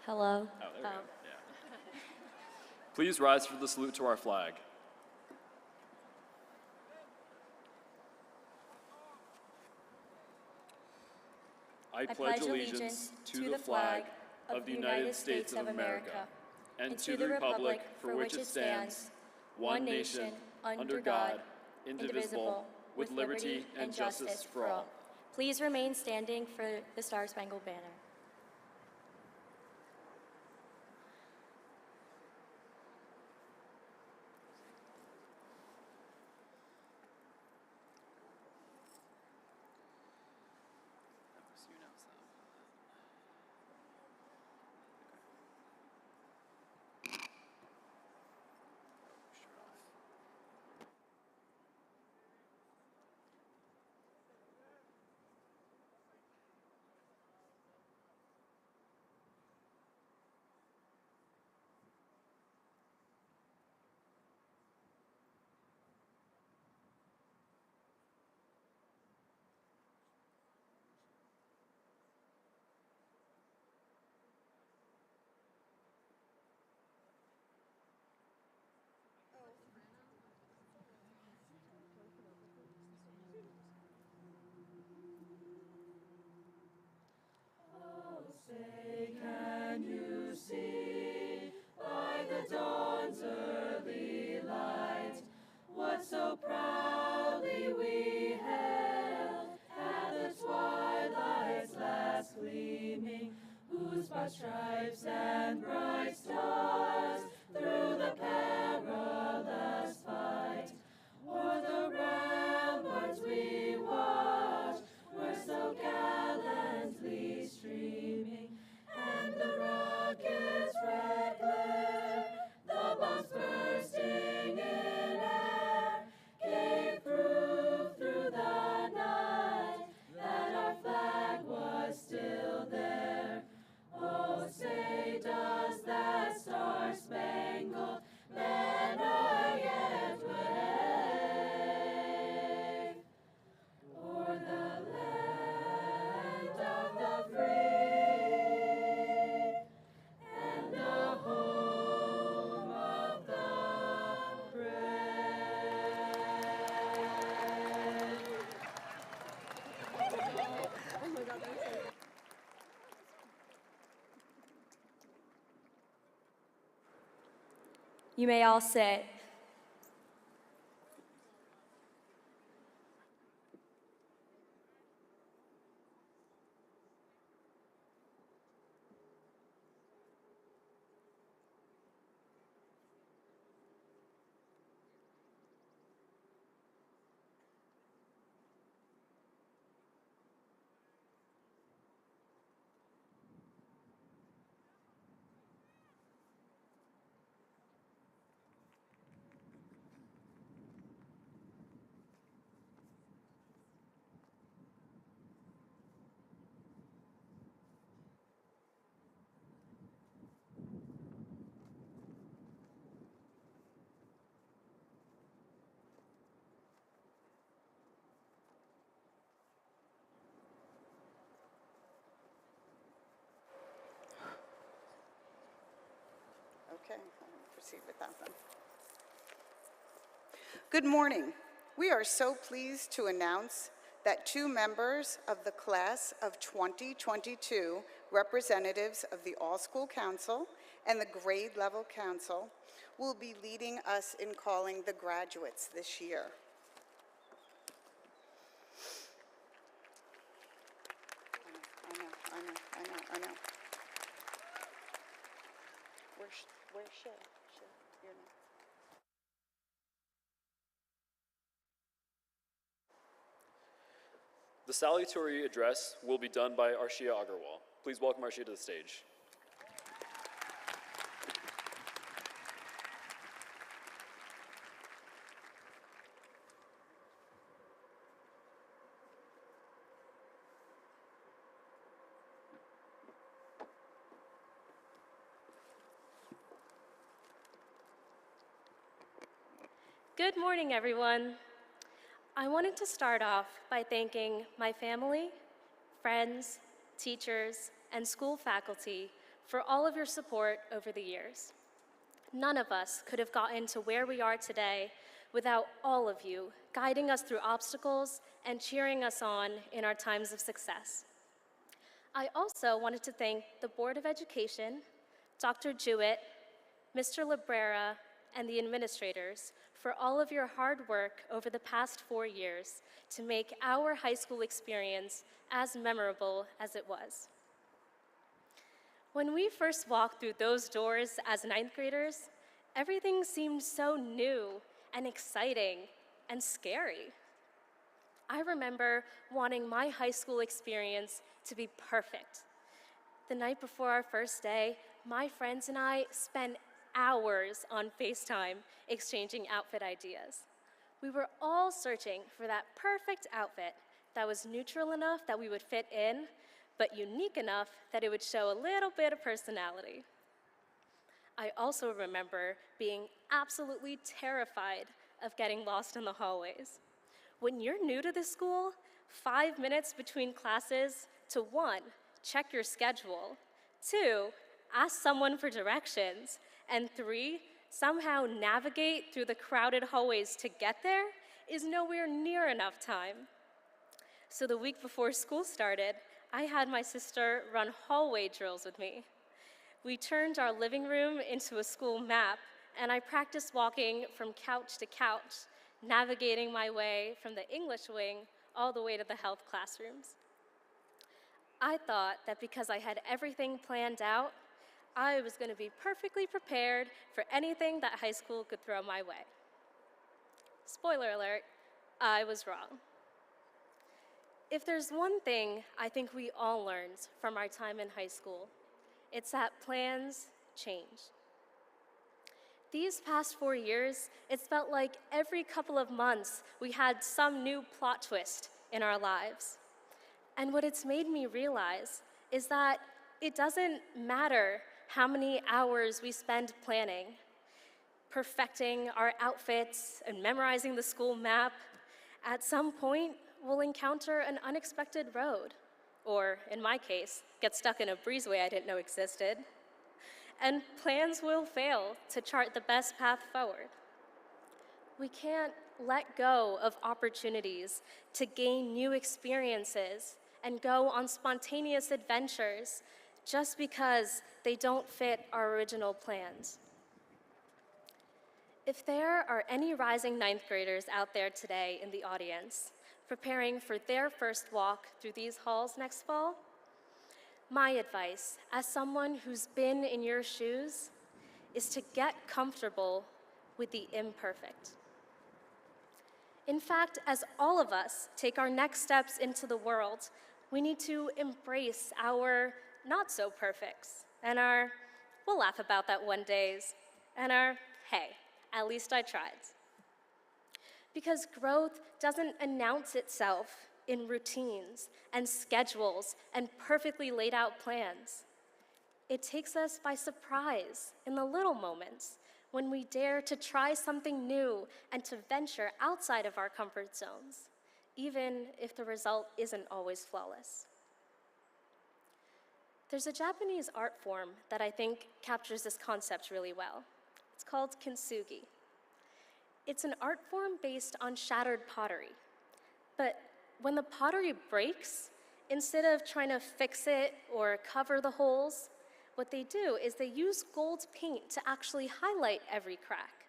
Hello. Oh, there we go. Yeah. Please rise for the salute to our flag. I pledge allegiance to the flag of the United States of America and to the republic for which it stands, one nation, under God, indivisible, with liberty and justice for all. Please remain standing for the Star-Spangled Banner. Say, can you see by the dawn's early light what so proudly we hailed at the twilight's last gleaming, whose broad stripes and bright stars through the perilous fight o'er the ramparts we watched were so gallantly streaming, and the rocket's red glare, the bombs bursting in air, gave proof through the night that our flag was still there. Oh, say, does that star-spangled banner yet wave o'er the land of the free and the home of the brave? You may all sit. Okay, I'll proceed with that then. Good morning. We are so pleased to announce that 2 members of the class of 2022 representatives of the All-School Council and the Grade Level Council will be leading us in calling the graduates this year. I know. Where's Shay? You're not. The salutatory address will be done by Arshia Agarwal. Please welcome Arshia to the stage. Good morning, everyone. I wanted to start off by thanking my family, friends, teachers, and school faculty for all of your support over the years. None of us could have gotten to where we are today without all of you guiding us through obstacles and cheering us on in our times of success. I also wanted to thank the Board of Education, Dr. Jewett, Mr. Librera, and the administrators for all of your hard work over the past 4 years to make our high school experience as memorable as it was. When we first walked through those doors as ninth graders, everything seemed so new and exciting and scary. I remember wanting my high school experience to be perfect. The night before our first day, my friends and I spent hours on FaceTime exchanging outfit ideas. We were all searching for that perfect outfit that was neutral enough that we would fit in, but unique enough that it would show a little bit of personality. I also remember being absolutely terrified of getting lost in the hallways. When you're new to this school, 5 minutes between classes to 1, check your schedule, 2, ask someone for directions, and 3, somehow navigate through the crowded hallways to get there is nowhere near enough time. So the week before school started, I had my sister run hallway drills with me. We turned our living room into a school map, and I practiced walking from couch to couch, navigating my way from the English wing all the way to the health classrooms. I thought that because I had everything planned out, I was going to be perfectly prepared for anything that high school could throw my way. Spoiler alert, I was wrong. If there's one thing I think we all learned from our time in high school, it's that plans change. These past 4 years, it's felt like every couple of months we had some new plot twist in our lives. And what it's made me realize is that it doesn't matter how many hours we spend planning, perfecting our outfits and memorizing the school map. At some point, we'll encounter an unexpected road, or in my case, get stuck in a breezeway I didn't know existed. And plans will fail to chart the best path forward. We can't let go of opportunities to gain new experiences and go on spontaneous adventures just because they don't fit our original plans. If there are any rising ninth graders out there today in the audience preparing for their first walk through these halls next fall, my advice, as someone who's been in your shoes, is to get comfortable with the imperfect. In fact, as all of us take our next steps into the world, we need to embrace our not so perfects and our we'll laugh about that one days and our hey, at least I tried. Because growth doesn't announce itself in routines and schedules and perfectly laid out plans. It takes us by surprise in the little moments when we dare to try something new and to venture outside of our comfort zones, even if the result isn't always flawless. There's a Japanese art form that I think captures this concept really well. It's called kintsugi. It's an art form based on shattered pottery. But when the pottery breaks, instead of trying to fix it or cover the holes, what they do is they use gold paint to actually highlight every crack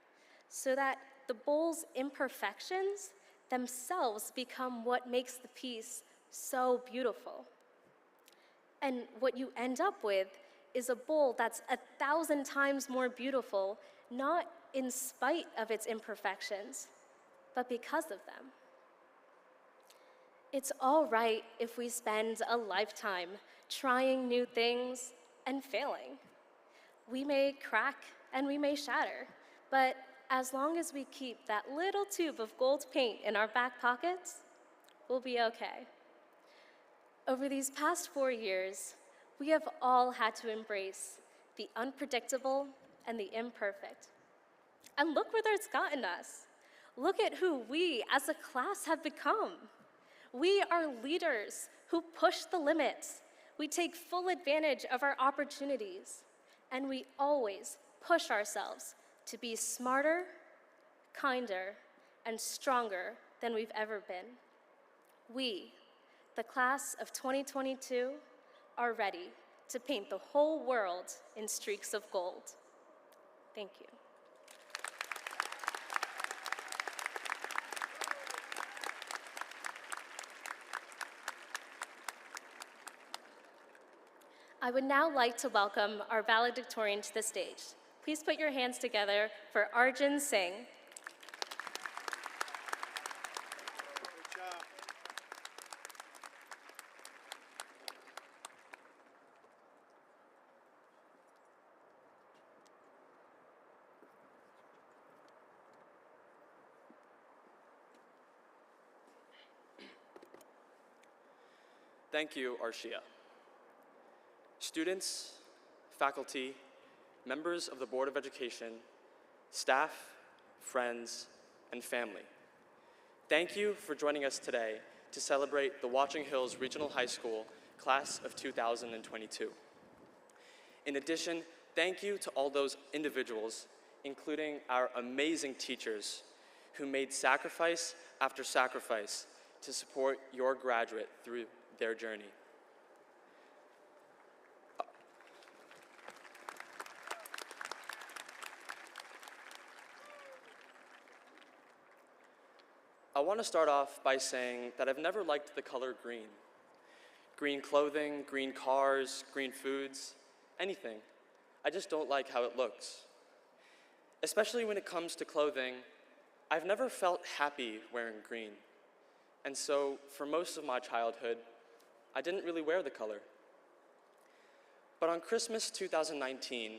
so that the bowl's imperfections themselves become what makes the piece so beautiful. And what you end up with is a bowl that's 1,000 times more beautiful, not in spite of its imperfections, but because of them. It's all right if we spend a lifetime trying new things and failing. We may crack and we may shatter, but as long as we keep that little tube of gold paint in our back pockets, we'll be okay. Over these past 4 years, we have all had to embrace the unpredictable and the imperfect. And look where it's gotten us. Look at who we as a class have become. We are leaders who push the limits. We take full advantage of our opportunities, and we always push ourselves to be smarter, kinder, and stronger than we've ever been. We, the class of 2022, are ready to paint the whole world in streaks of gold. Thank you. I would now like to welcome our valedictorian to the stage. Please put your hands together for Arjun Singh. Thank you, Arshia. Students, faculty, members of the Board of Education, staff, friends, and family, thank you for joining us today to celebrate the Watchung Hills Regional High School Class of 2022. In addition, thank you to all those individuals, including our amazing teachers, who made sacrifice after sacrifice to support your graduate through their journey. I want to start off by saying that I've never liked the color green. Green clothing, green cars, green foods, anything. I just don't like how it looks. Especially when it comes to clothing, I've never felt happy wearing green. And so, for most of my childhood, I didn't really wear the color. But on Christmas 2019,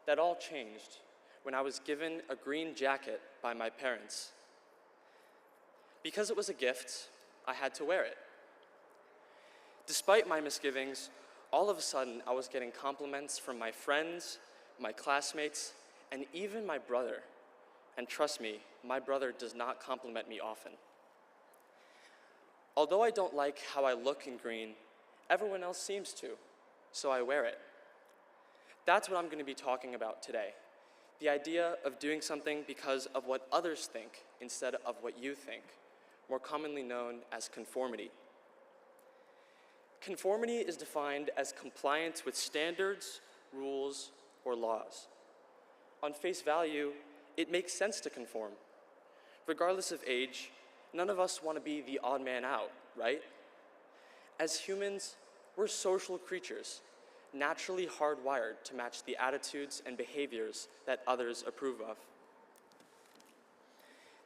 that all changed when I was given a green jacket by my parents. Because it was a gift, I had to wear it. Despite my misgivings, all of a sudden I was getting compliments from my friends, my classmates, and even my brother. And trust me, my brother does not compliment me often. Although I don't like how I look in green, everyone else seems to, so I wear it. That's what I'm going to be talking about today. The idea of doing something because of what others think instead of what you think, more commonly known as conformity. Conformity is defined as compliance with standards, rules, or laws. On face value, it makes sense to conform. Regardless of age, none of us want to be the odd man out, right? As humans, we're social creatures, naturally hardwired to match the attitudes and behaviors that others approve of.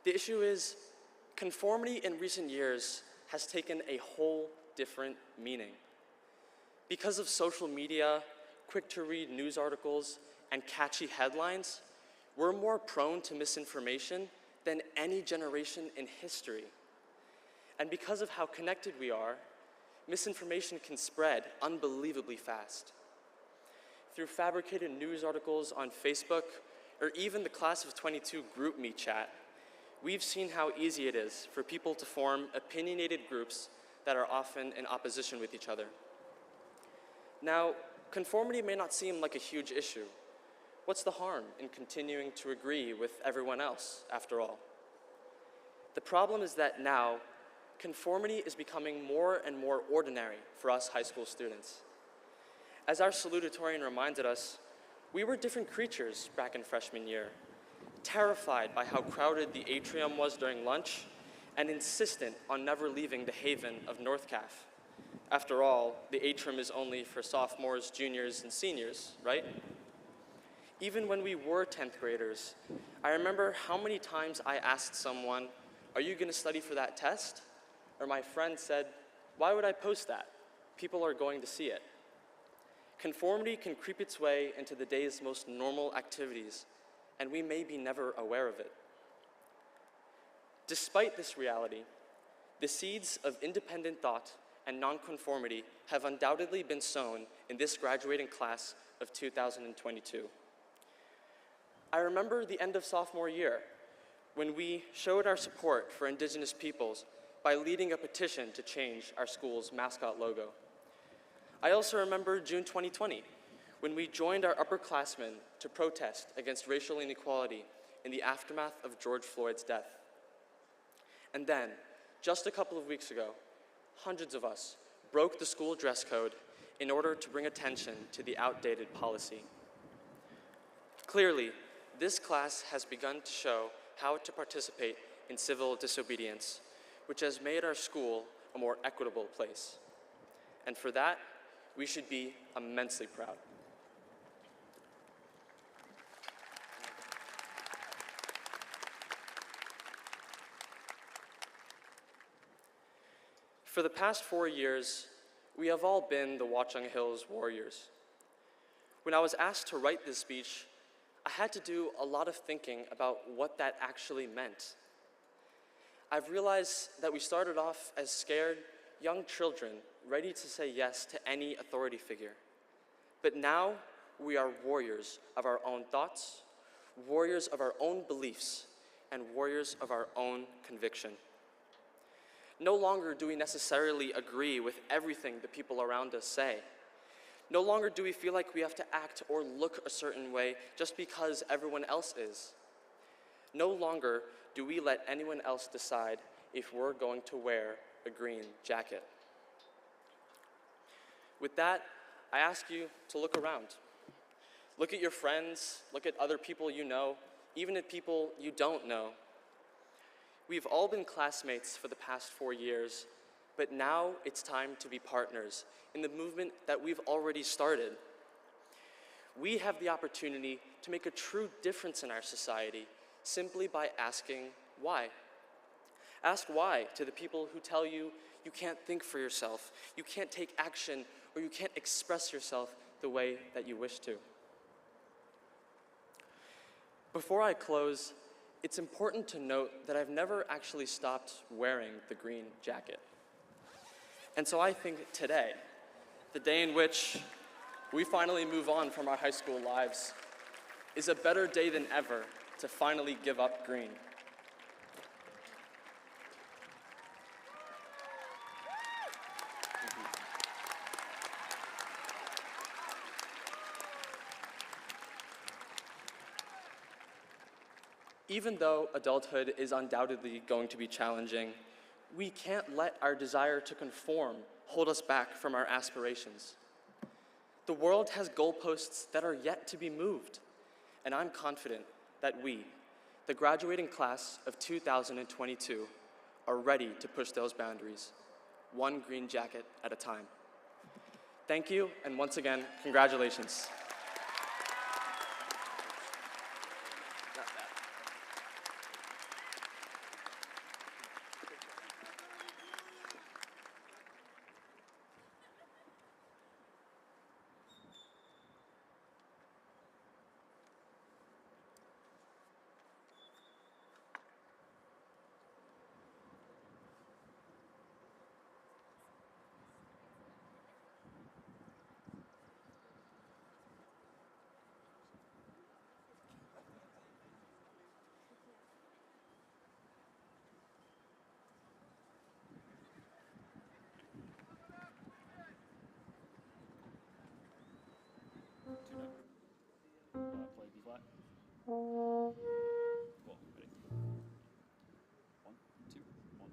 The issue is, conformity in recent years has taken a whole different meaning. Because of social media, quick-to-read news articles, and catchy headlines, we're more prone to misinformation than any generation in history. And because of how connected we are, misinformation can spread unbelievably fast. Through fabricated news articles on Facebook, or even the Class of 22 group me chat, we've seen how easy it is for people to form opinionated groups that are often in opposition with each other. Now, conformity may not seem like a huge issue. What's the harm in continuing to agree with everyone else, after all? The problem is that now, conformity is becoming more and more ordinary for us high school students. As our salutatorian reminded us, we were different creatures back in freshman year, terrified by how crowded the atrium was during lunch, and insistent on never leaving the haven of North Caf. After all, the atrium is only for sophomores, juniors, and seniors, right? Even when we were 10th graders, I remember how many times I asked someone, "Are you going to study for that test?" Or my friend said, "Why would I post that? People are going to see it." Conformity can creep its way into the day's most normal activities, and we may be never aware of it. Despite this reality, the seeds of independent thought and nonconformity have undoubtedly been sown in this graduating class of 2022. I remember the end of sophomore year when we showed our support for Indigenous peoples by leading a petition to change our school's mascot logo. I also remember June 2020, when we joined our upperclassmen to protest against racial inequality in the aftermath of George Floyd's death. And then, just a couple of weeks ago, hundreds of us broke the school dress code in order to bring attention to the outdated policy. Clearly, this class has begun to show how to participate in civil disobedience, which has made our school a more equitable place. And for that, we should be immensely proud. For the past 4 years, we have all been the Watchung Hills warriors. When I was asked to write this speech, I had to do a lot of thinking about what that actually meant. I've realized that we started off as scared young children ready to say yes to any authority figure. But now we are warriors of our own thoughts, warriors of our own beliefs, and warriors of our own conviction. No longer do we necessarily agree with everything the people around us say. No longer do we feel like we have to act or look a certain way just because everyone else is. No longer do we let anyone else decide if we're going to wear a green jacket. With that, I ask you to look around. Look at your friends, look at other people you know, even at people you don't know. We've all been classmates for the past 4 years, but now it's time to be partners in the movement that we've already started. We have the opportunity to make a true difference in our society simply by asking why. Ask why to the people who tell you you can't think for yourself, you can't take action, or you can't express yourself the way that you wish to. Before I close, it's important to note that I've never actually stopped wearing the green jacket. And so I think today, the day in which we finally move on from our high school lives, is a better day than ever to finally give up green. Even though adulthood is undoubtedly going to be challenging, we can't let our desire to conform hold us back from our aspirations. The world has goalposts that are yet to be moved, and I'm confident that we, the graduating class of 2022, are ready to push those boundaries, one green jacket at a time. Thank you, and once again, congratulations. Play B flat. Cool. Ready? 1, 2, 1.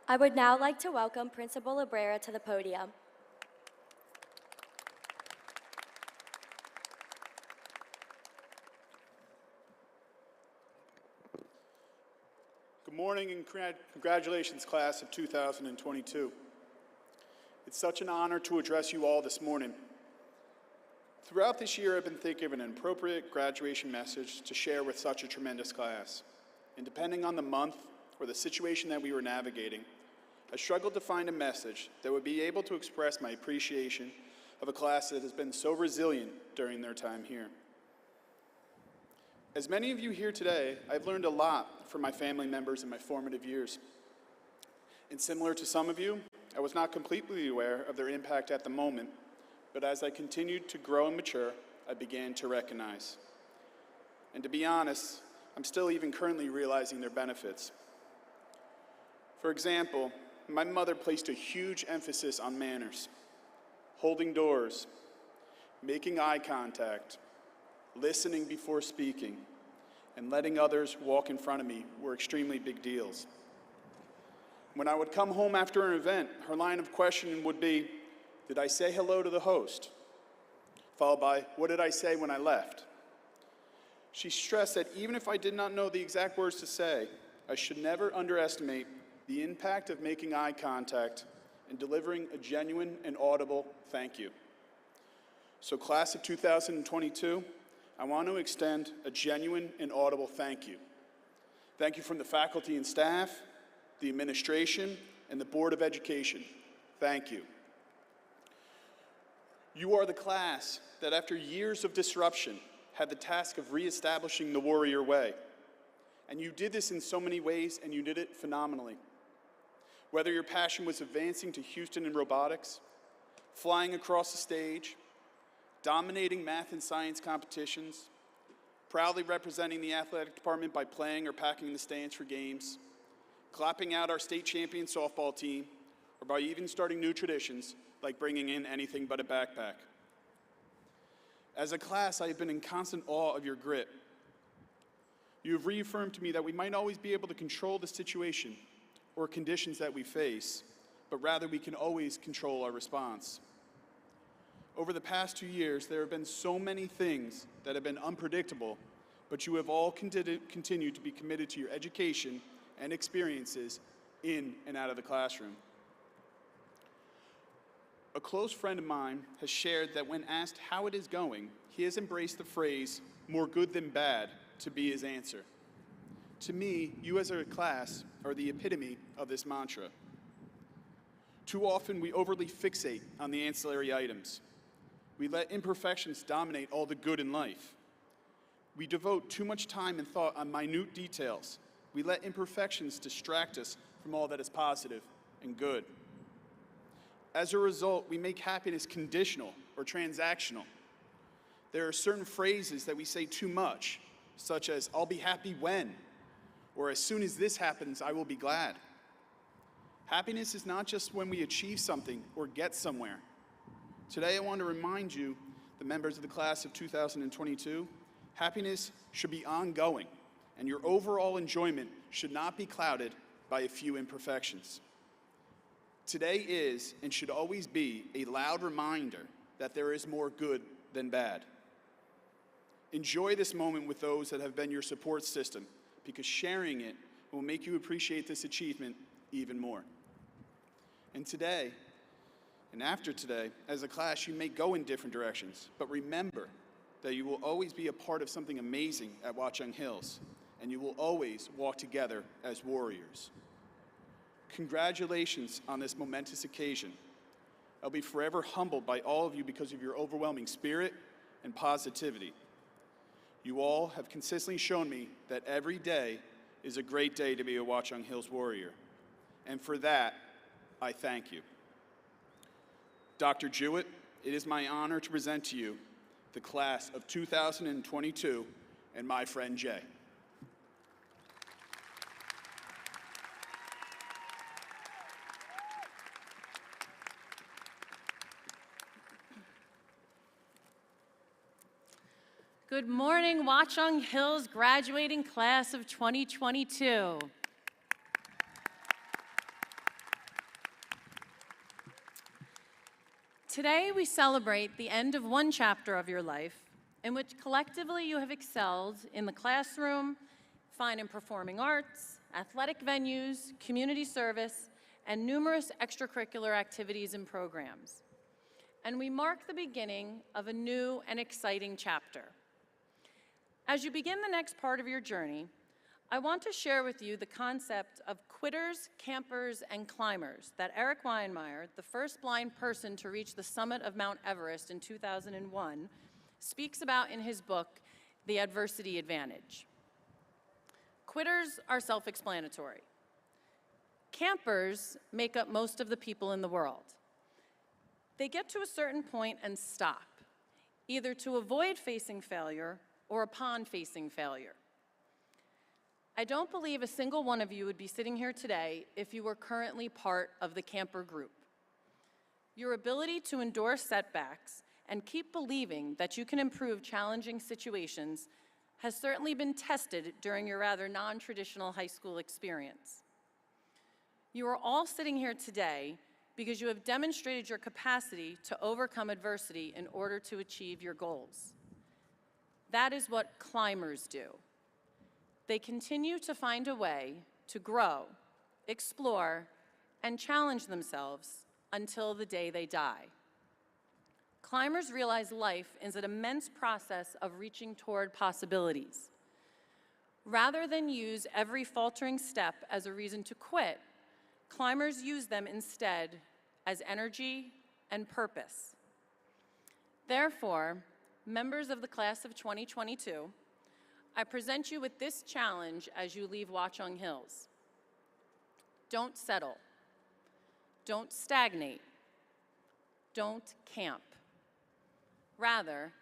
I would now like to welcome Principal Abrera to the podium. Good morning and congratulations, class of 2022. It's such an honor to address you all this morning. Throughout this year, I've been thinking of an appropriate graduation message to share with such a tremendous class. And depending on the month or the situation that we were navigating, I struggled to find a message that would be able to express my appreciation of a class that has been so resilient during their time here. As many of you here today, I've learned a lot from my family members in my formative years. And similar to some of you, I was not completely aware of their impact at the moment, but as I continued to grow and mature, I began to recognize. And to be honest, I'm still even currently realizing their benefits. For example, my mother placed a huge emphasis on manners, holding doors, making eye contact, listening before speaking, and letting others walk in front of me were extremely big deals. When I would come home after an event, her line of questioning would be, "Did I say hello to the host?" Followed by, "What did I say when I left?" She stressed that even if I did not know the exact words to say, I should never underestimate the impact of making eye contact and delivering a genuine and audible thank you. So class of 2022, I want to extend a genuine and audible thank you. Thank you from the faculty and staff, the administration, and the Board of Education. Thank you. You are the class that after years of disruption had the task of reestablishing the Warrior Way. And you did this in so many ways, and you did it phenomenally. Whether your passion was advancing to Houston in robotics, flying across the stage, dominating math and science competitions, proudly representing the athletic department by playing or packing the stands for games, clapping out our state champion softball team, or by even starting new traditions like bringing in anything but a backpack. As a class, I have been in constant awe of your grit. You have reaffirmed to me that we might always be able to control the situation or conditions that we face, but rather we can always control our response. Over the past 2 years, there have been so many things that have been unpredictable, but you have all continued to be committed to your education and experiences in and out of the classroom. A close friend of mine has shared that when asked how it is going, he has embraced the phrase, "more good than bad," to be his answer. To me, you as a class are the epitome of this mantra. Too often we overly fixate on the ancillary items. We let imperfections dominate all the good in life. We devote too much time and thought on minute details. We let imperfections distract us from all that is positive and good. As a result, we make happiness conditional or transactional. There are certain phrases that we say too much, such as, "I'll be happy when," or "as soon as this happens, I will be glad." Happiness is not just when we achieve something or get somewhere. Today, I want to remind you, the members of the class of 2022, happiness should be ongoing, and your overall enjoyment should not be clouded by a few imperfections. Today is, and should always be, a loud reminder that there is more good than bad. Enjoy this moment with those that have been your support system, because sharing it will make you appreciate this achievement even more. And today, and after today, as a class, you may go in different directions, but remember that you will always be a part of something amazing at Watchung Hills, and you will always walk together as warriors. Congratulations on this momentous occasion. I'll be forever humbled by all of you because of your overwhelming spirit and positivity. You all have consistently shown me that every day is a great day to be a Watchung Hills Warrior. And for that, I thank you. Dr. Jewett, it is my honor to present to you the class of 2022 and my friend Jay. Good morning, Watchung Hills graduating class of 2022. Today we celebrate the end of one chapter of your life in which collectively you have excelled in the classroom, fine and performing arts, athletic venues, community service, and numerous extracurricular activities and programs. And we mark the beginning of a new and exciting chapter. As you begin the next part of your journey, I want to share with you the concept of quitters, campers, and climbers that Eric Weinmeier, the first blind person to reach the summit of Mount Everest in 2001, speaks about in his book, The Adversity Advantage. Quitters are self-explanatory. Campers make up most of the people in the world. They get to a certain point and stop, either to avoid facing failure or upon facing failure. I don't believe a single one of you would be sitting here today if you were currently part of the camper group. Your ability to endure setbacks and keep believing that you can improve challenging situations has certainly been tested during your rather non-traditional high school experience. You are all sitting here today because you have demonstrated your capacity to overcome adversity in order to achieve your goals. That is what climbers do. They continue to find a way to grow, explore, and challenge themselves until the day they die. Climbers realize life is an immense process of reaching toward possibilities. Rather than use every faltering step as a reason to quit, climbers use them instead as energy and purpose. Therefore, members of the class of 2022, I present you with this challenge as you leave Watchung Hills. Don't settle. Don't stagnate. Don't camp. Rather,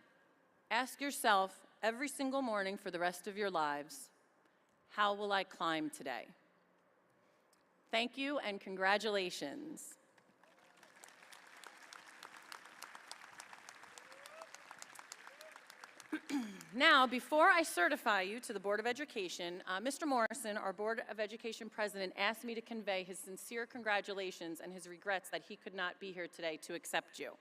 ask yourself every single morning for the rest of your lives, how will I climb today? Thank you and congratulations. Now, before I certify you to the Board of Education, Mr. Morrison, our Board of Education President, asked me to convey his sincere congratulations and his regrets that he could not be here today to accept you.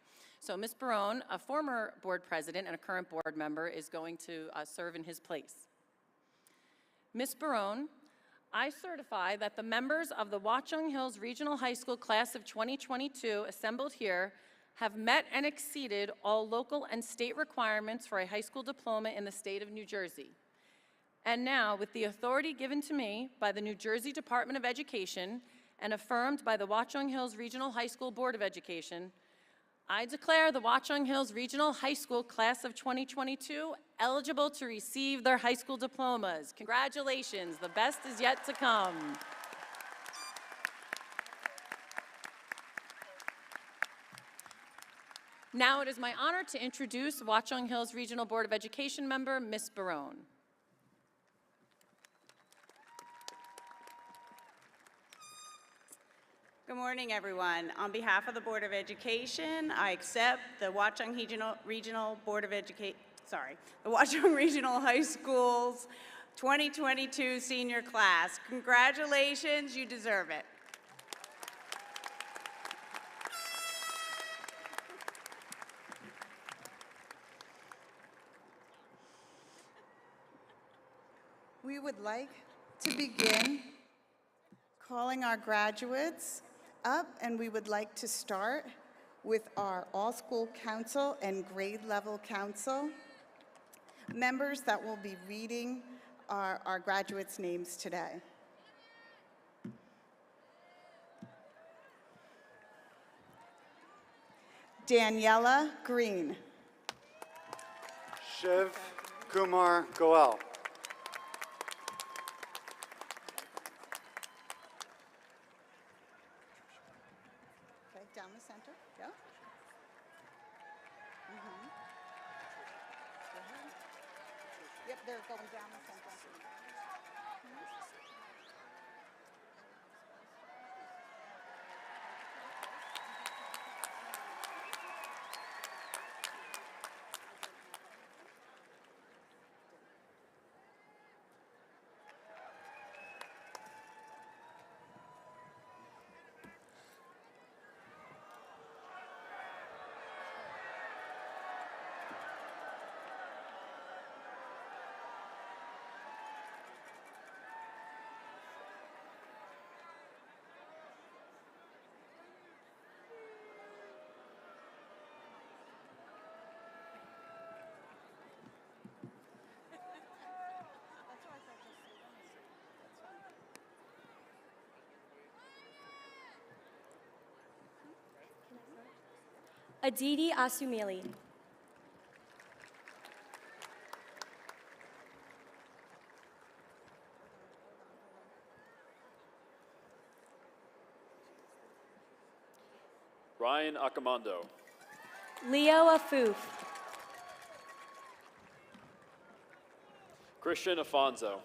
So Ms. Barone, a former Board President and a current Board member, is going to serve in his place. Ms. Barone, I certify that the members of the Watchung Hills Regional High School Class of 2022 assembled here have met and exceeded all local and state requirements for a high school diploma in the state of New Jersey. And now, with the authority given to me by the New Jersey Department of Education and affirmed by the Watchung Hills Regional High School Board of Education, I declare the Watchung Hills Regional High School Class of 2022 eligible to receive their high school diplomas. Congratulations, the best is yet to come. Now it is my honor to introduce Watchung Hills Regional Board of Education member, Ms. Barone. Good morning, everyone. On behalf of the Board of Education, I accept the Watchung Regional Board of Education, the Watchung Regional High School's 2022 senior class. Congratulations, you deserve it. We would like to begin calling our graduates up, and we would like to start with our all-school council and grade level council members that will be reading our graduates' names today. Daniela Green. Shiv Kumar Goel. Okay, down the center. Go. Go ahead. Yep, they're going down the center. Aditi Asumili. Ryan Akamondo. Leo Afuf. Christian Afonso.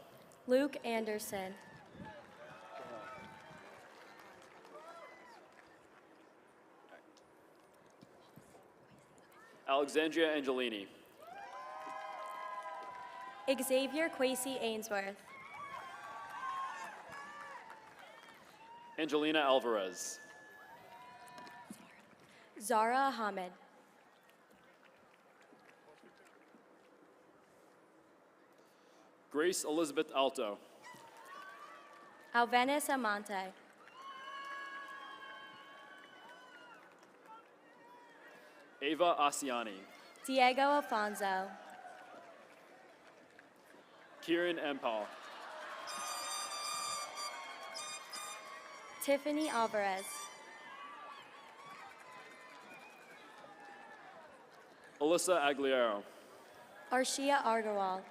Luke Anderson. Alexandria Angelini. Xavier Quasey Ainsworth. Angelina Alvarez. Zara Ahmed. Grace Elizabeth Alto. Alvenis Amante. Ava Asiani. Diego Alfonso. Kieran Empal. Tiffany Alvarez. Alyssa Aguilera. Arshia Agarwal.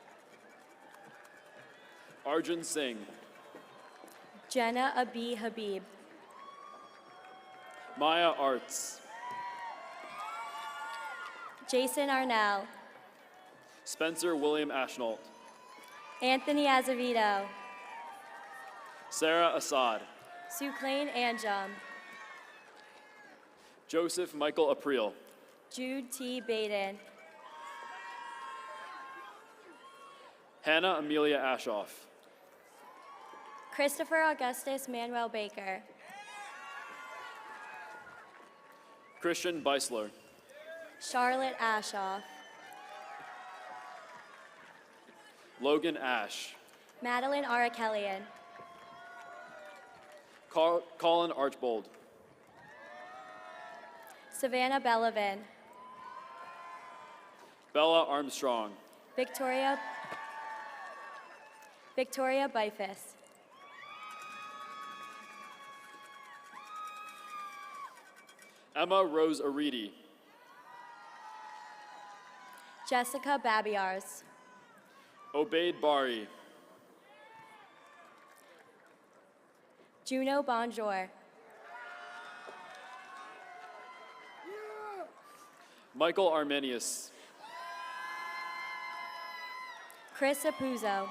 Arjun Singh. Jenna Abi Habib. Maya Arts. Jason Arnell. Spencer William Ashnault. Anthony Azevedo. Sarah Assad. Suklain Anjum. Joseph Michael April. Jude T. Baden. Hannah Amelia Ashoff. Christopher Augustus Manuel Baker. Christian Beisler. Charlotte Ashoff. Logan Ash. Madeline Arakelian. Colin Archbold. Savannah Bellavin. Bella Armstrong. Victoria Bifus. Emma Rose Aridi. Jessica Babiars. Obaid Bari. Juno Bonjour. Michael Armenius. Chris Apuzzo.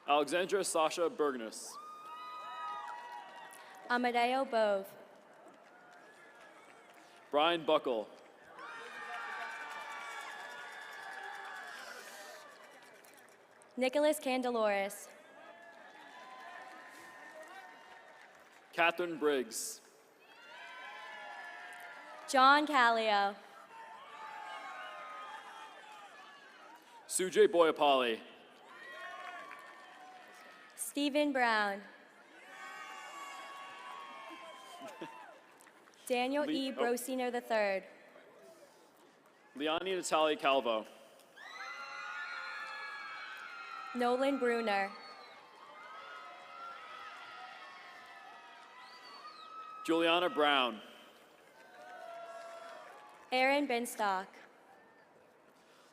Alexandra Sasha Bergnus. Amadeo Bove. Brian Buckle. Nicholas Candeloris. Catherine Briggs. John Callio. Sujay Boyapali. Stephen Brown. Daniel E. Brosino III. Liani Natalie Calvo. Nolan Bruner. Juliana Brown. Aaron Binstock,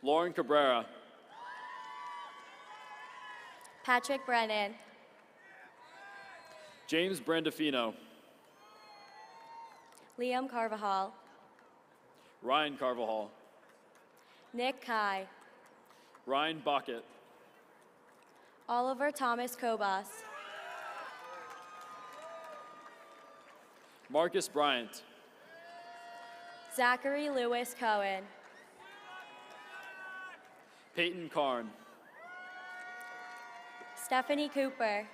Lauren Cabrera, Patrick Brennan, James Brandafino, Liam Carvajal, Ryan Carvajal, Nick Kai, Ryan Bucket, Oliver Thomas Kobas, Marcus Bryant, Zachary Lewis Cohen, Peyton Karn, Stephanie Cooper,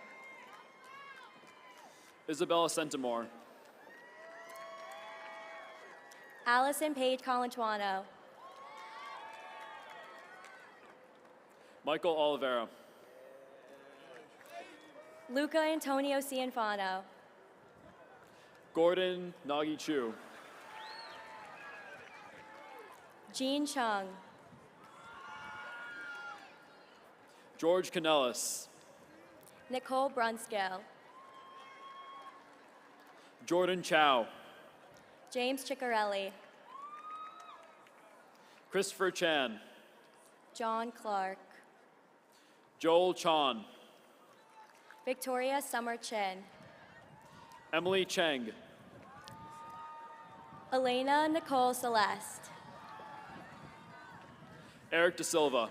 Isabella Centimore, Allison Page Colantuano, Michael Oliveira, Luca Antonio Cianfano, Gordon Nagi Chu, Jean Chung, George Canellis, Nicole Brunskill, Jordan Chow, James Ciccarelli, Christopher Chan, John Clark, Joel Chan, Victoria Summer Chin, Emily Cheng, Elena Nicole Celeste, Eric De Silva,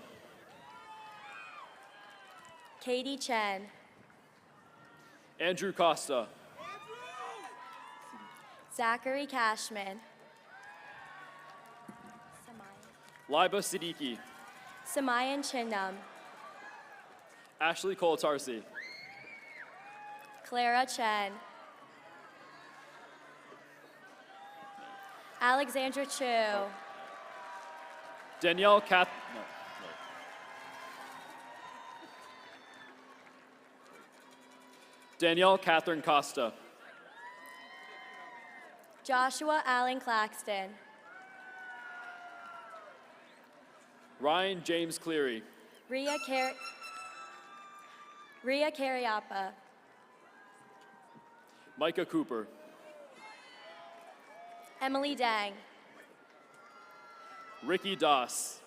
Katie Chen, Andrew Costa, Zachary Cashman, Liba Siddiqui, Samayan Chinnam, Ashley Colatarsi, Clara Chen, Alexandra Chu, Danielle Danielle Catherine Costa, Joshua Allen Claxton, Ryan James Cleary, Ria Cariappa, Micah Cooper, Emily Dang, Ricky Doss,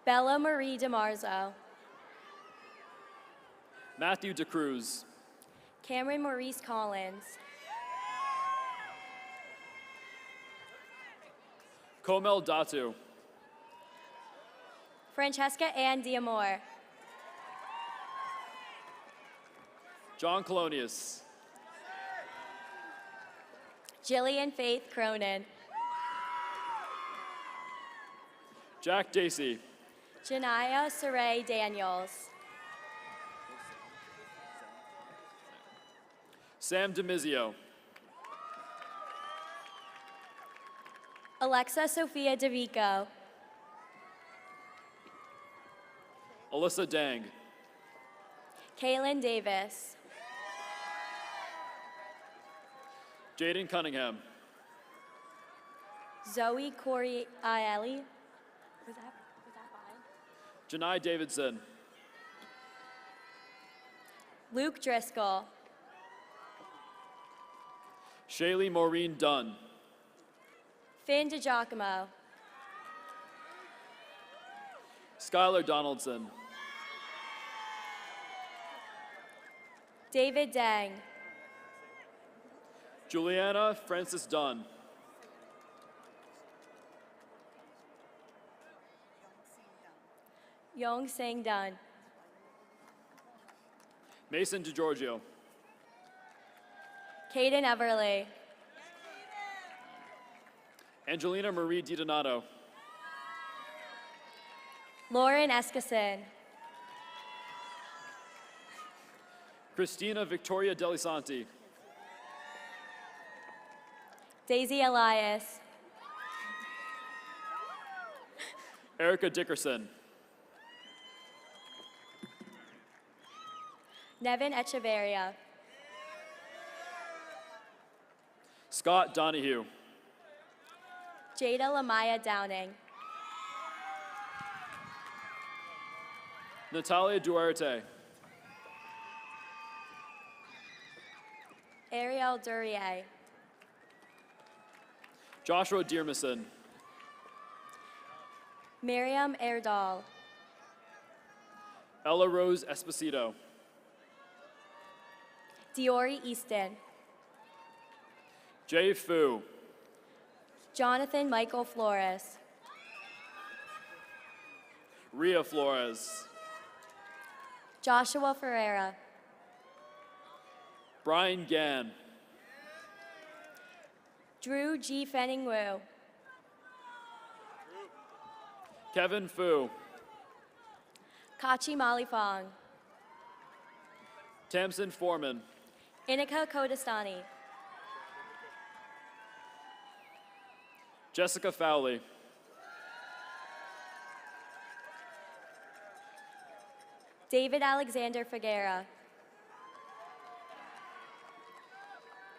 Bella Marie DeMarzo, Matthew DeCruz, Cameron Maurice Collins, Komel Datu, Francesca Ann Diamore, John Colonius, Jillian Faith Cronin, Jack Dacey, Janaya Saray Daniels, Sam DeMizio, Alexa Sophia DeVico, Alyssa Dang, Kaylin Davis, Jaden Cunningham, Zoe Corey Aielli. Was that fine? Janai Davidson, Luke Driscoll, Shaylee Maureen Dunn, Finn DiGiacomo, Skylar Donaldson, David Dang, Juliana Francis Dunn, Yong Sing Dunn, Mason DeGiorgio, Caden Everly, Angelina Marie DiDonato, Lauren Eskison, Christina Victoria Delisanti, Daisy Elias, Erica Dickerson, Nevin Echeverria, Scott Donahue, Jada Lamaya Downing, Natalia Duarte, Ariel Durier, Joshua Dearmison, Miriam Erdal, Ella Rose Esposito, Diori Easton, Jay Fu, Jonathan Michael Flores, Ria Flores, Joshua Ferreira, Brian Gann, Drew G. Fenning Wu, Kevin Fu, Kachi Malifong, Tamsin Foreman, Inika Kodastani, Jessica Fowley, David Alexander Figuera,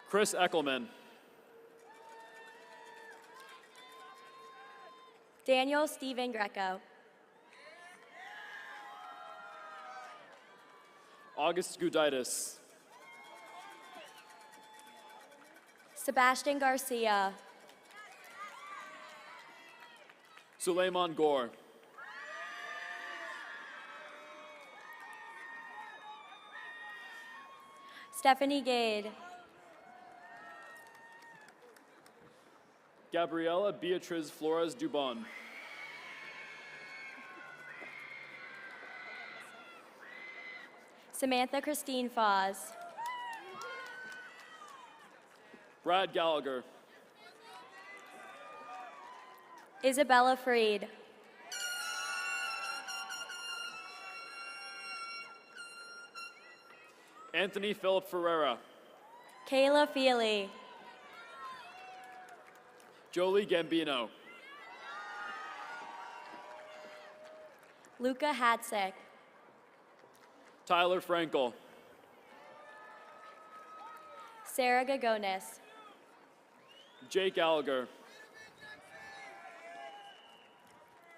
Chris Eckelman, Daniel Stephen Greco, August Gudaitis, Sebastian Garcia, Suleiman Gore, Stephanie Gade, Gabriela Beatriz Flores Dubon, Samantha Christine Foz, Brad Gallagher, Isabella Freed, Anthony Philip Ferreira, Kayla Feely, Jolie Gambino, Luca Hatzick, Tyler Frankel, Sarah Gagonis, Jake Gallagher,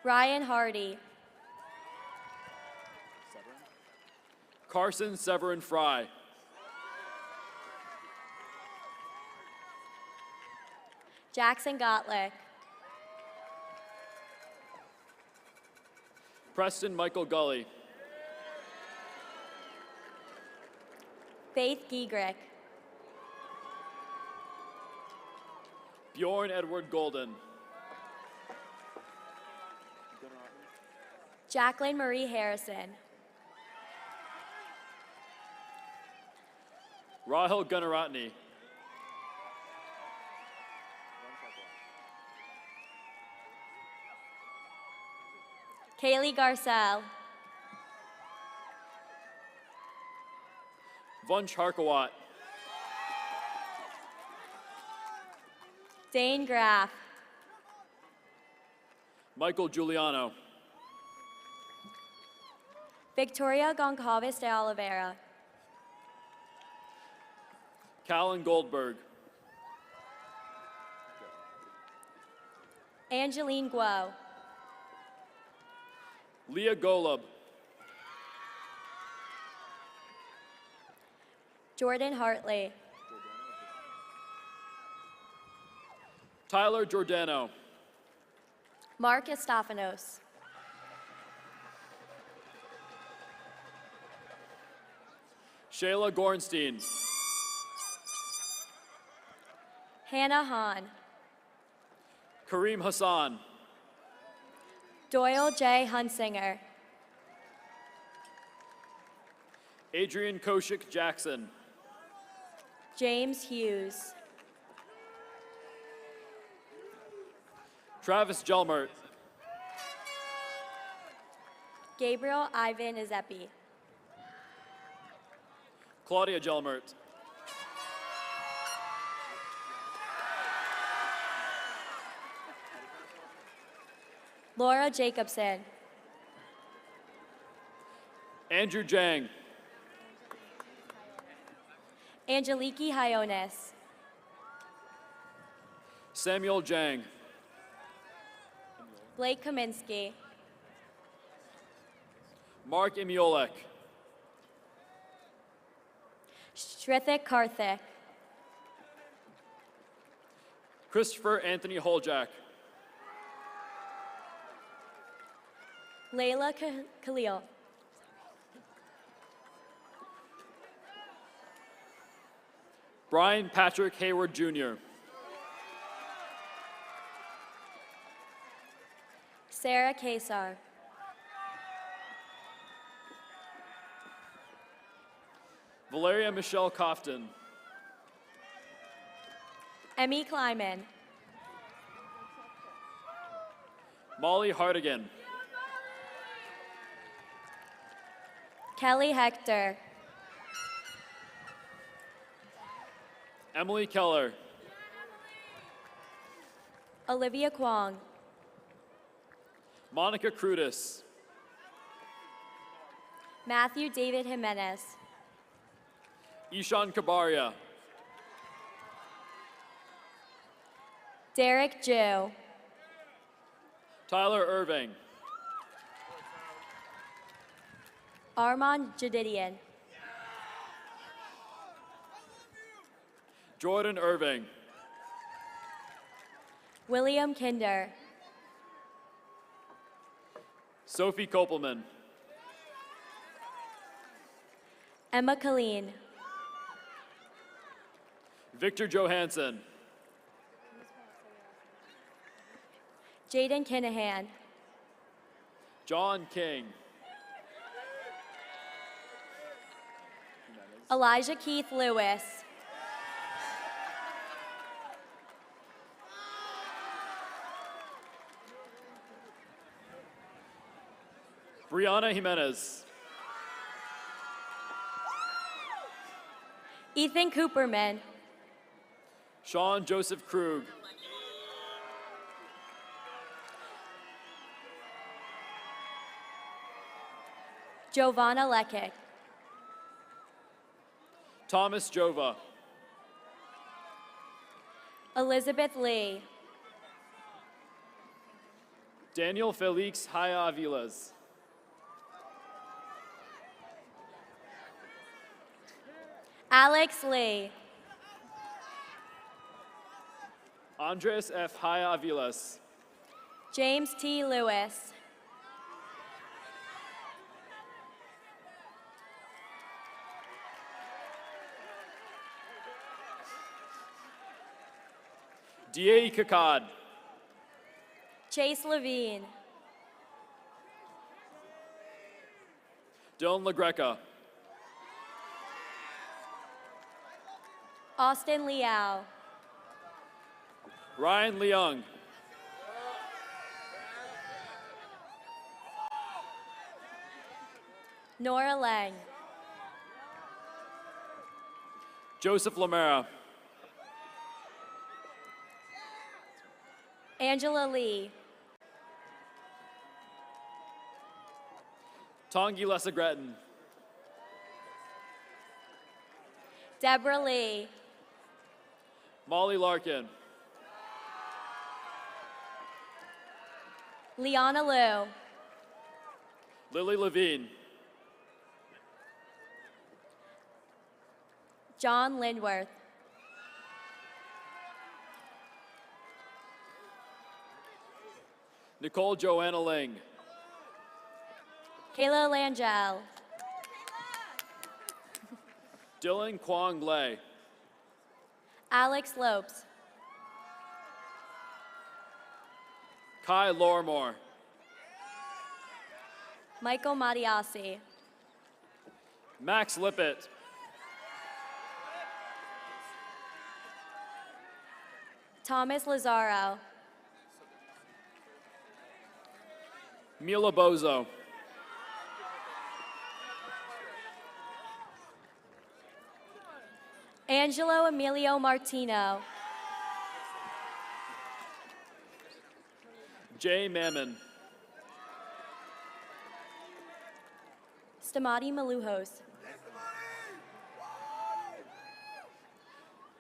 Ryan Hardy, Carson Severin Fry, Jackson Gottlick, Preston Michael Gully, Faith Giegrick, Bjorn Edward Golden, Jacqueline Marie Harrison, Rahil Gunaratne, Kaylee Garcelle, Vunch Harkawat, Dane Graff, Michael Giuliano, Victoria Goncalves de Oliveira, Callan Goldberg, Angeline Guo, Leah Golub, Jordan Hartley, Tyler Giordano, Mark Estafanos, Shayla Gornstein, Hannah Hahn, Kareem Hassan, Doyle J. Hunsinger, Adrian Koshik Jackson, James Hughes, Travis Jelmert, Gabriel Ivan Izepi, Claudia Jelmert, Laura Jacobson, Andrew Jang, Angeliki Hionis, Samuel Jang, Blake Kaminsky, Mark Imiolek, Shrithik Karthik, Christopher Anthony Holjak. Layla Khalil. Brian Patrick Hayward Jr. Sarah Kesar. Valeria Michelle Cofton. Emmy Kleiman. Molly Hardigan. Kelly Hector. Emily Keller. Olivia Kwong. Monica Crudis. Matthew David Jimenez. Ishan Kabaria. Derek Jew. Tyler Irving. Armand Jadidian. Jordan Irving. William Kinder. Sophie Kopelman. Emma Colleen. Victor Johansson. Jaden Kinahan. John King. Elijah Keith Lewis. Brianna Jimenez. Ethan Cooperman. Sean Joseph Krug. Giovanna Lekic. Thomas Jova. Elizabeth Lee. Daniel Felix Haya Aviles. Alex Lee. Andres F. Haya Aviles. James T. Lewis. D.A. Kakad. Chase Levine. Dylan LaGreca. Austin Liao. Ryan Leung. Nora Lang. Joseph Lamera. Angela Lee. Tongi Lesagretin. Deborah Lee. Molly Larkin. Liana Liu. Lily Levine. John Lindworth. Nicole Joanna Ling. Kayla Langell. Dylan Kwong Lei. Alex Lopes. Kai Lormore. Michael Matiasi. Max Lippett. Thomas Lazaro. Mila Bozo. Angelo Emilio Martino. Jay Mammon. Stamati Maluhos.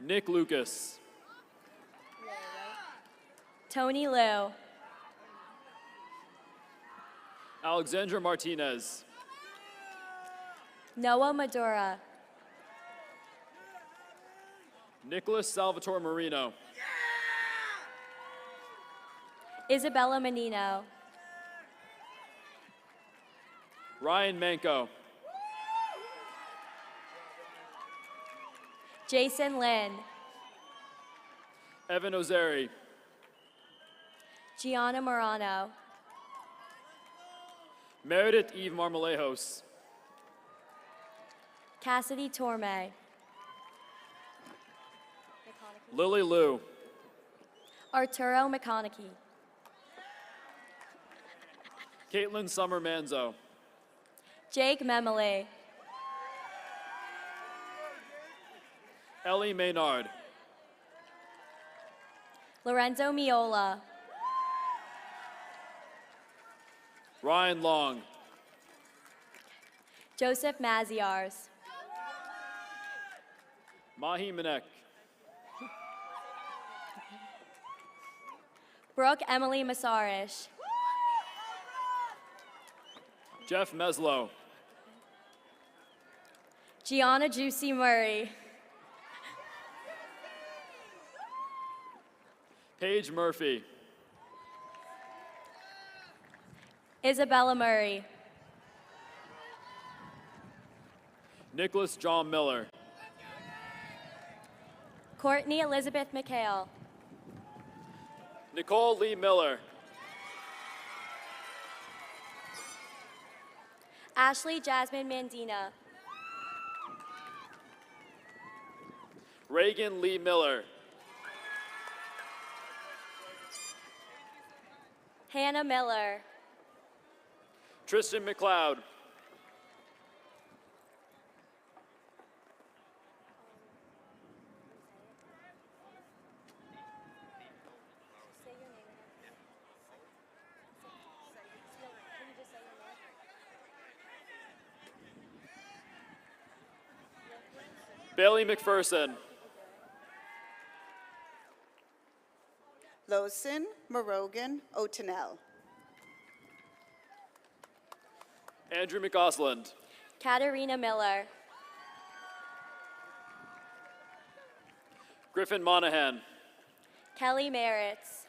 Nick Lucas. Tony Liu. Alexandra Martinez. Noah Madura. Nicholas Salvatore Marino. Isabella Menino. Ryan Manco. Jason Lynn. Evan Ozeri. Gianna Morano. Meredith Eve Marmolejos. Cassidy Torme. Lily Liu. Arturo McConaughey. Caitlin Summer Manzo. Jake Memele. Ellie Maynard. Lorenzo Miola. Ryan Long. Joseph Maziars. Mahi Minek. Brooke Emily Masarish. Jeff Meslow. Gianna Juicy Murray. Paige Murphy. Isabella Murray. Nicholas John Miller. Courtney Elizabeth McHale. Nicole Lee Miller. Ashley Jasmine Mandina. Reagan Lee Miller. Hannah Miller. Tristan McLeod. Bailey McPherson. Lawson Morogan Otenel. Andrew McGosland. Katarina Miller. Griffin Monahan. Kelly Merritts.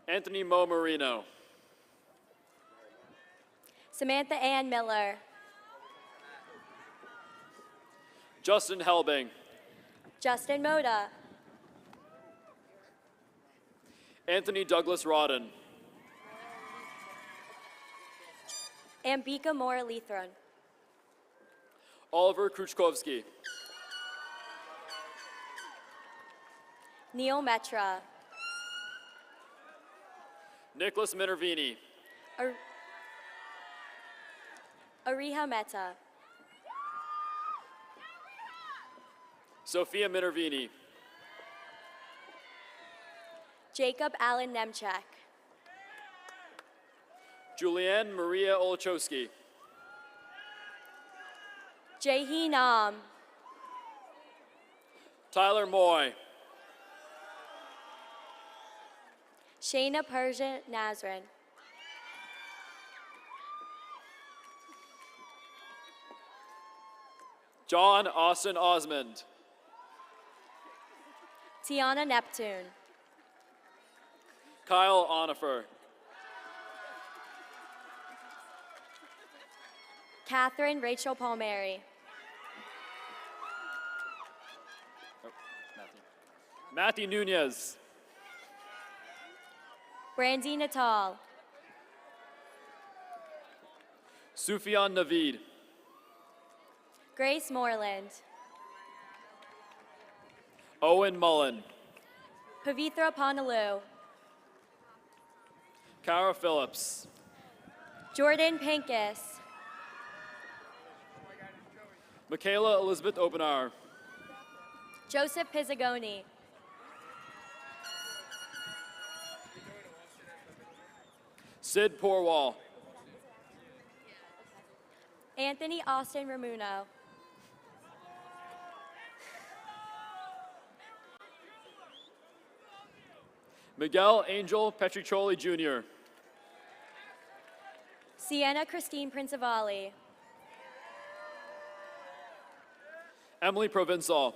Anthony Mo Marino. Samantha Ann Miller. Justin Helbing. Justin Moda. Anthony Douglas Rodden. Ambika Moore Lethron. Oliver Kruchkovsky. Neil Metra. Nicholas Minervini. Ariha Mehta. Sophia Minervini. Jacob Allen Nemchek. Julianne Maria Olachowski. Jaehee Nam. Tyler Moy. Shayna Persia Nazrin. John Austin Osmond. Tiana Neptune. Kyle Onifer. Catherine Rachel Palmieri. Matthew Nunez. Brandy Natal. Sufyan Naveed. Grace Moreland. Owen Mullen. Pavitra Panalu. Kara Phillips. Jordan Pincus. Michaela Elizabeth Openar. Joseph Pizzagoni. Sid Porwall. Anthony Austin Ramuno. Miguel Angel Petriccioli Jr. Sienna Christine Principali. Emily Provençal.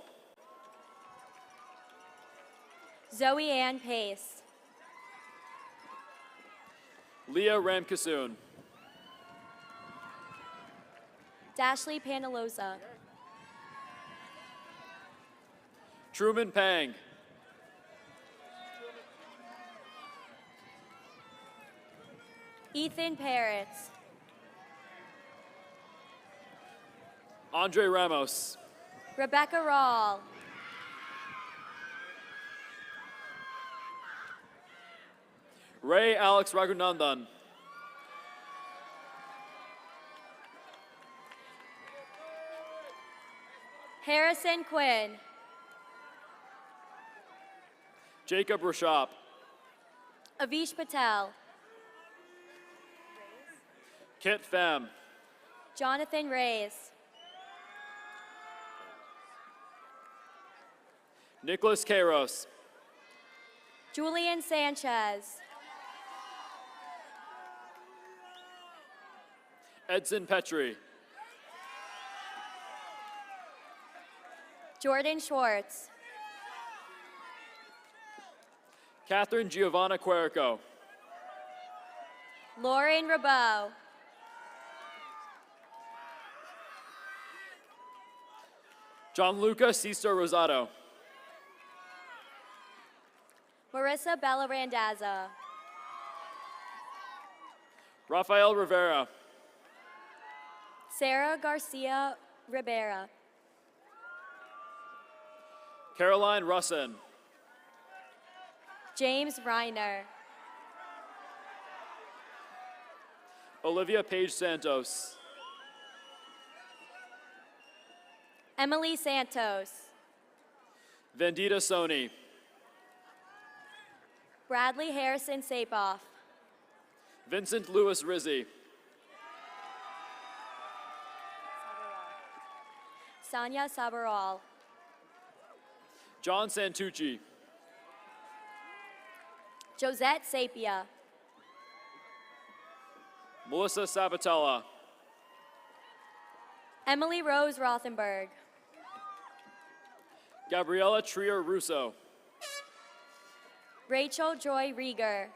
Zoe Ann Pace. Leah Ramkasoon. Dashley Panaloza. Truman Pang. Ethan Parrots. Andre Ramos. Rebecca Rawl. Ray Alex Raghunandan. Harrison Quinn. Jacob Rashop. Avish Patel. Kit Pham. Jonathan Reyes. Nicholas Kairos. Julian Sanchez. Edson Petrie. Jordan Schwartz. Catherine Giovanna Querico. Lauren Rabeau. Gianluca Sisto Rosato. Marissa Bella Randazza. Rafael Rivera. Sarah Garcia Rivera. Caroline Russin. James Reiner. Olivia Page Santos. Emily Santos. Vendita Soni. Bradley Harrison Sapoff. Vincent Lewis Rizzi. Sanya Sabaral. John Santucci. Josette Sapia. Melissa Sabatella. Emily Rose Rothenberg. Gabriella Trier Russo. Rachel Joy Rieger.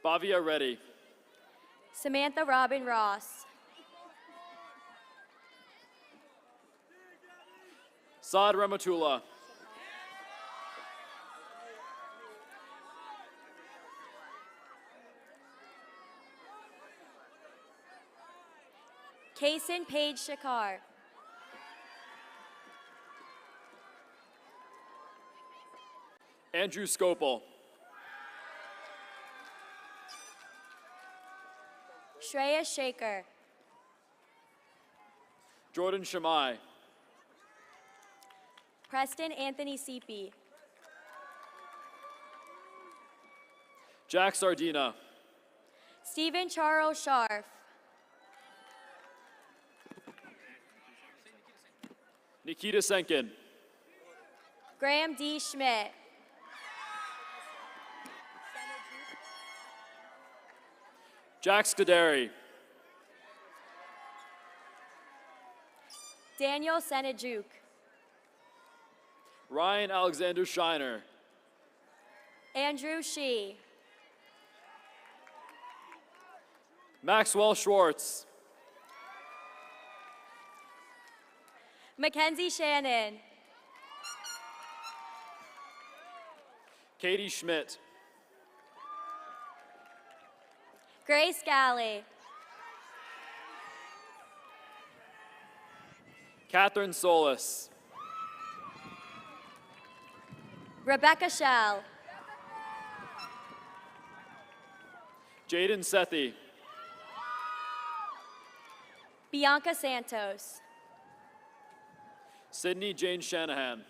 Bhavia Reddy. Samantha Robin Ross. Saad Ramatullah. Kaysen Page Shakar. Andrew Scopel. Shreya Shaker. Jordan Shamai. Preston Anthony Seepy. Jack Sardina. Stephen Charles Scharf. Nikita Senkin. Graham D. Schmidt. Jack Scuderi. Daniel Senajuk. Ryan Alexander Shiner. Andrew Shee. Maxwell Schwartz. Mackenzie Shannon. Katie Schmidt. Grace Galley. Catherine Solis. Rebecca Shell. Jaden Sethi. Bianca Santos. Sydney Jane Shanahan.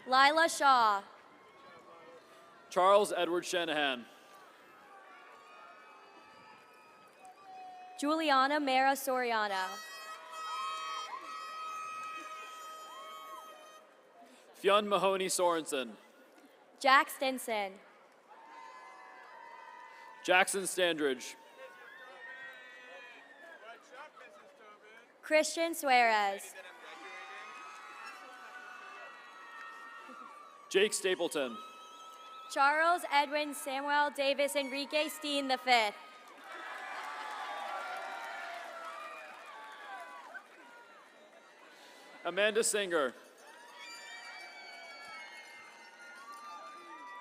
Lila Shaw. Charles Edward Shanahan. Juliana Mara Soriano. Fionn Mahoney Sorensen. Jack Stinson. Jackson Standridge. Christian Suarez. Jake Stapleton. Charles Edwin Samuel Davis Enrique Steen V. Amanda Singer.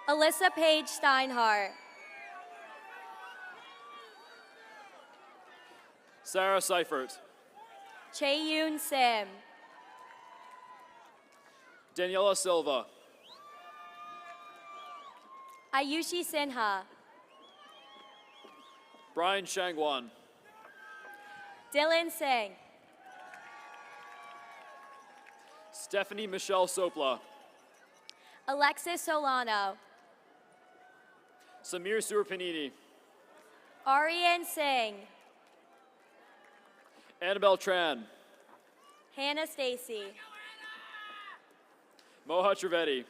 Alyssa Paige Steinhardt. Sarah Seifert. Chae-Yoon Sim. Daniela Silva. Ayushi Sinha. Brian Shangwan. Dylan Singh. Stephanie Michelle Sopla. Alexis Solano. Samir Surpanini. Aryan Singh. Annabelle Tran. Hannah Stacy. Moha Trivedi.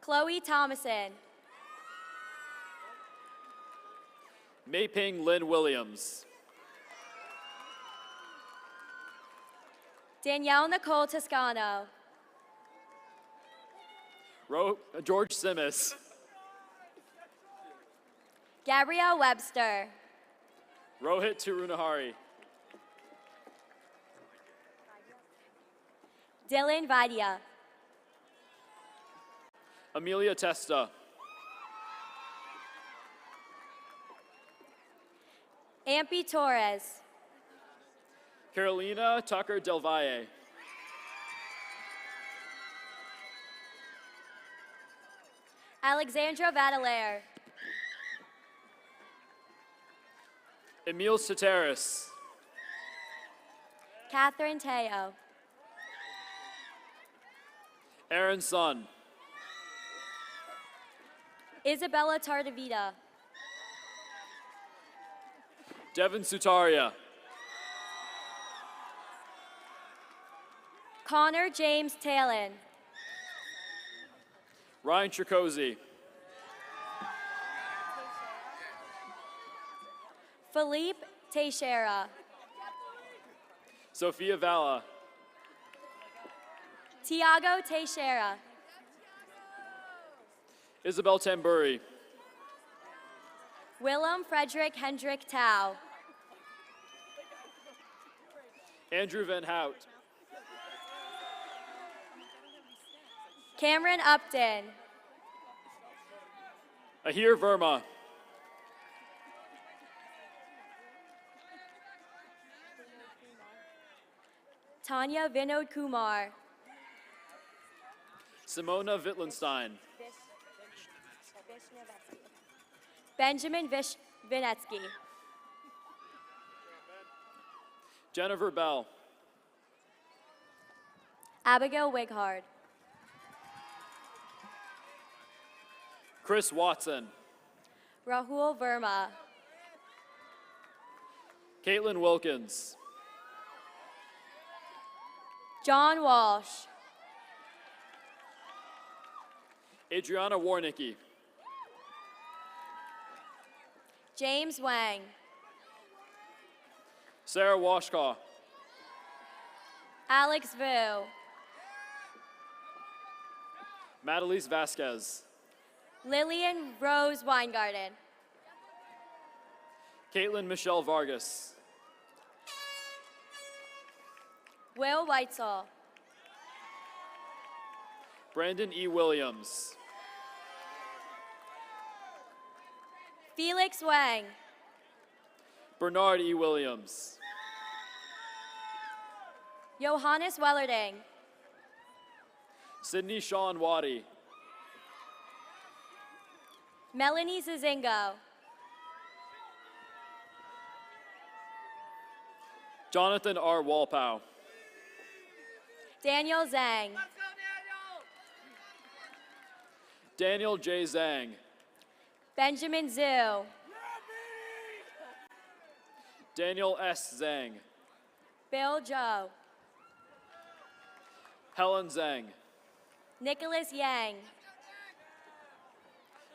Chloe Thomason. Mei Ping Lynn Williams. Danielle Nicole Toscano. George Simmis. Gabrielle Webster. Rohit Tirunahari. Dylan Vaidya. Amelia Testa. Ampy Torres. Carolina Tucker Del Valle. Alexandra Vadelaire. Emil Soteris. Catherine Teo. Aaron Sun. Isabella Tardavita. Devin Sutaria. Connor James Talon. Ryan Tricosi. Philippe Teixeira. Sophia Valla. Tiago Teixeira. Isabel Tamburi. Willem Frederick Hendrick Tao. Andrew Van Hout. Cameron Upton. Ahir Verma. Tanya Vinod Kumar. Simona Wittlenstein. Benjamin Vinetsky. Jennifer Bell. Abigail Wighard. Chris Watson. Rahul Verma. Caitlin Wilkins. John Walsh. Adriana Warnicki. James Wang. Sarah Washkaw. Alex Vu. Madalise Vasquez. Lillian Rose Weingarten. Caitlin Michelle Vargas. Will Whitesall. Brandon E. Williams. Felix Wang. Bernard E. Williams. Johannes Wellerding. Sydney Sean Waddy. Melanie Zizingo. Jonathan R. Walpow. Daniel Zhang. Daniel J. Zhang. Benjamin Zhu. Daniel S. Zhang. Bill Zhou. Helen Zhang. Nicholas Yang.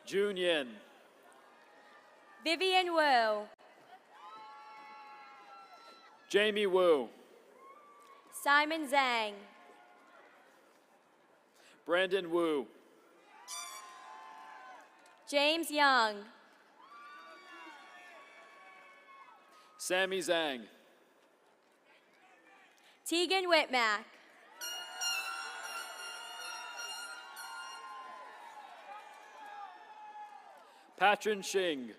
Jun Yin. Vivian Wu. Jamie Wu, Simon Zhang, Brandon Wu, James Young, Sammy Zhang, Tegan Whitmack, Patron Shing,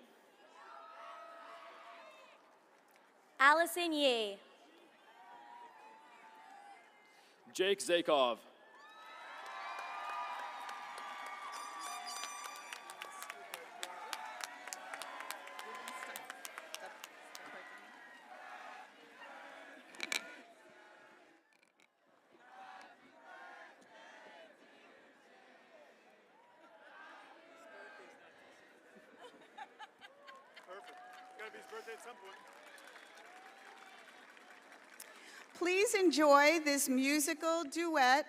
Allison Yee, Jake Zakov, Please enjoy this musical duet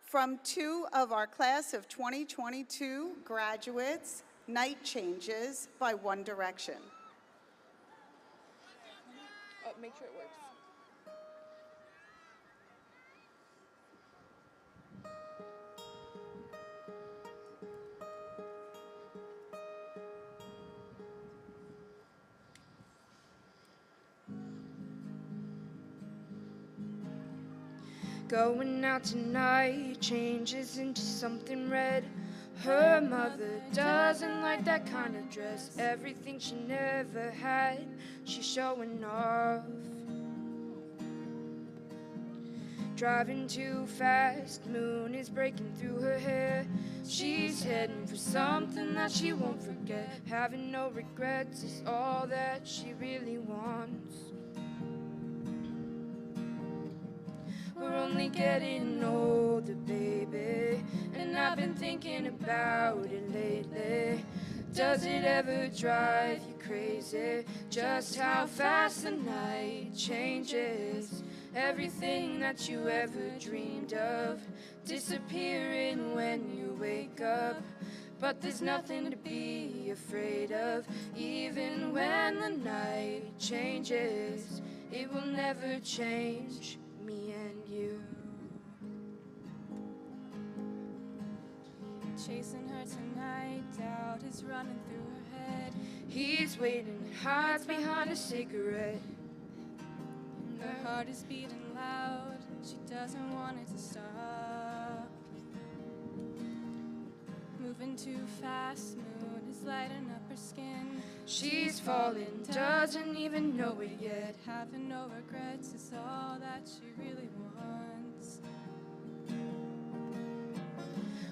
from two of our class of 2022 graduates, Night Changes by One Direction. Make sure it works. Going out tonight changes into something red. Her mother doesn't like that kind of dress. Everything she never had, she's showing off. Driving too fast, moon is breaking through her hair. She's heading for something that she won't forget. Having no regrets is all that she really wants. We're only getting older, baby, and I've been thinking about it lately. Does it ever drive you crazy, just how fast the night changes? Everything that you ever dreamed of disappearing when you wake up. But there's nothing to be afraid of, even when the night changes. It will never change me and you. Chasing her tonight, doubt is running through her head. He's waiting, hides behind a cigarette. Her heart is beating loud, she doesn't want it to stop. Moving too fast, moon is lighting up her skin. She's falling, doesn't even know it yet. Having no regrets is all that she really wants.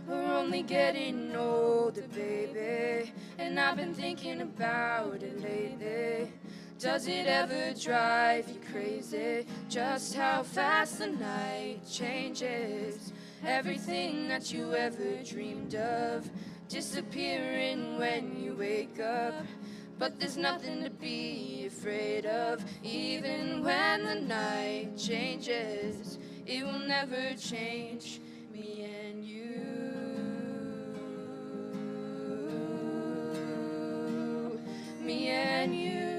We're only getting older, baby, and I've been thinking about it lately. Does it ever drive you crazy, just how fast the night changes? Everything that you ever dreamed of disappearing when you wake up. But there's nothing to be afraid of, even when the night changes. It will never change me and you. Me and you.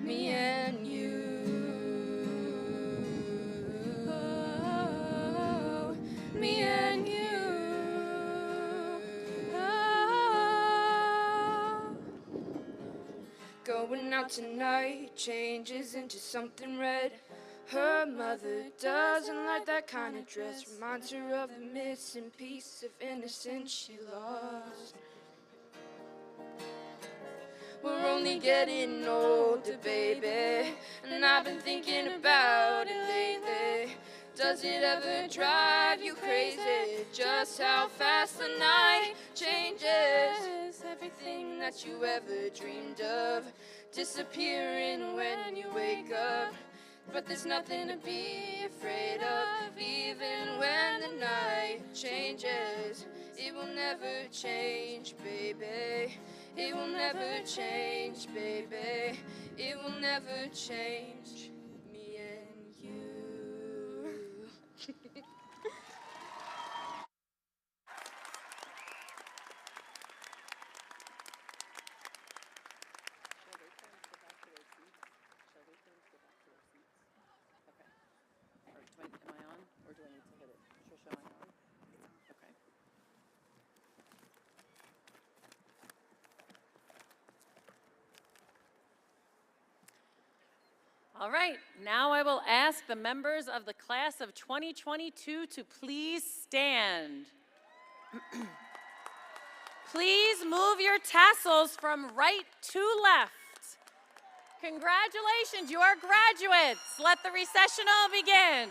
Me and you. Oh, me and you. Oh. Going out tonight changes into something red. Her mother doesn't like that kind of dress. Reminds her of the missing piece of innocence she lost. We're only getting older, baby, and I've been thinking about it lately. Does it ever drive you crazy, just how fast the night changes? Everything that you ever dreamed of disappearing when you wake up. But there's nothing to be afraid of, even when the night changes. It will never change, baby. It will never change, baby. It will never change me and you. All right, now I will ask the members of the class of 2022 to please stand. Please move your tassels from right to left. Congratulations, you are graduates. Let the recessional begin.